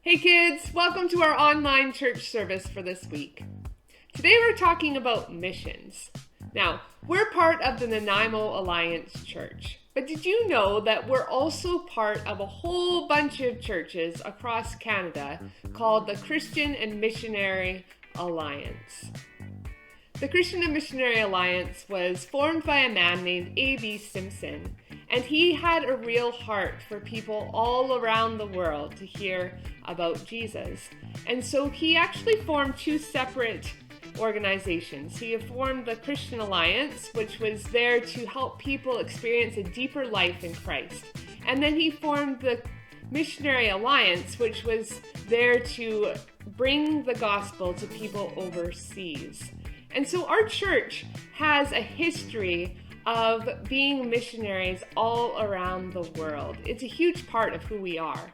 Hey kids, welcome to our online church service for this week. Today we're talking about missions. Now, we're part of the Nanaimo Alliance Church, but did you know that we're also part of a whole bunch of churches across Canada called the Christian and Missionary Alliance? The Christian and Missionary Alliance was formed by a man named A.B. Simpson, and he had a real heart for people all around the world to hear about Jesus. And so he actually formed two separate organizations. He formed the Christian Alliance, which was there to help people experience a deeper life in Christ. And then he formed the Missionary Alliance, which was there to bring the gospel to people overseas. And so our church has a history of being missionaries all around the world. It's a huge part of who we are.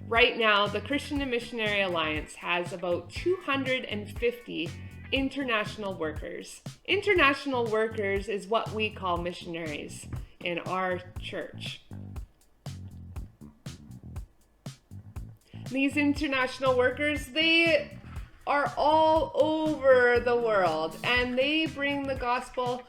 Right now, the Christian and Missionary Alliance has about 250 international workers. International workers is what we call missionaries in our church. These international workers, they are all over the world, and they bring the gospel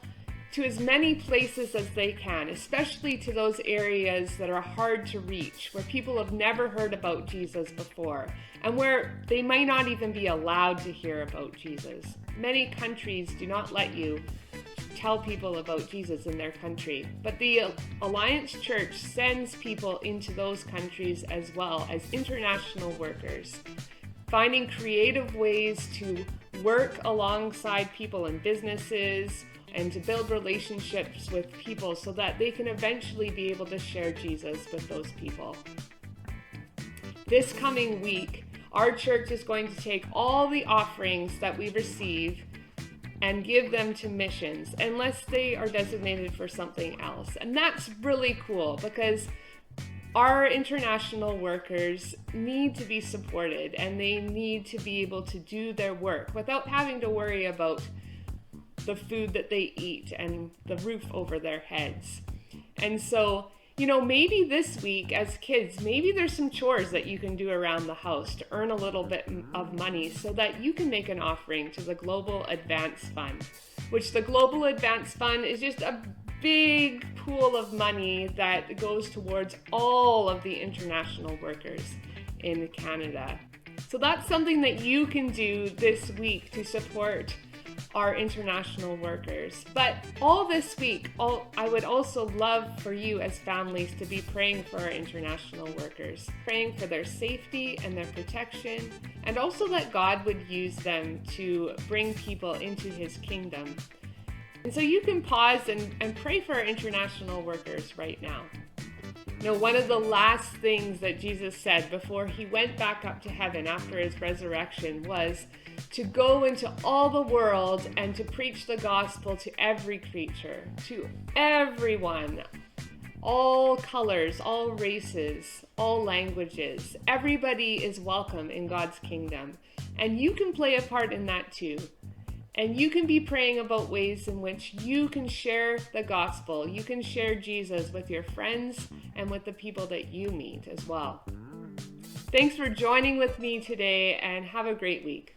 to as many places as they can, especially to those areas that are hard to reach, where people have never heard about Jesus before, and where they might not even be allowed to hear about Jesus. Many countries do not let you tell people about Jesus in their country, but the Alliance Church sends people into those countries as well as international workers, finding creative ways to work alongside people in businesses and to build relationships with people so that they can eventually be able to share Jesus with those people. This coming week, our church is going to take all the offerings that we receive and give them to missions, unless they are designated for something else. And that's really cool because our international workers need to be supported, and they need to be able to do their work without having to worry about the food that they eat and the roof over their heads. And so, maybe this week as kids, maybe there's some chores that you can do around the house to earn a little bit of money so that you can make an offering to the Global Advance Fund, which the Global Advance Fund is just a big pool of money that goes towards all of the international workers in Canada. So that's something that you can do this week to support our international workers. But all this week, I would also love for you as families to be praying for our international workers, praying for their safety and their protection, and also that God would use them to bring people into His kingdom. And so you can pause and pray for our international workers right now. One of the last things that Jesus said before He went back up to heaven after His resurrection was to go into all the world and to preach the gospel to every creature, to everyone, all colors, all races, all languages. Everybody is welcome in God's kingdom. And you can play a part in that too. And you can be praying about ways in which you can share the gospel. You can share Jesus with your friends and with the people that you meet as well. Thanks for joining with me today, and have a great week.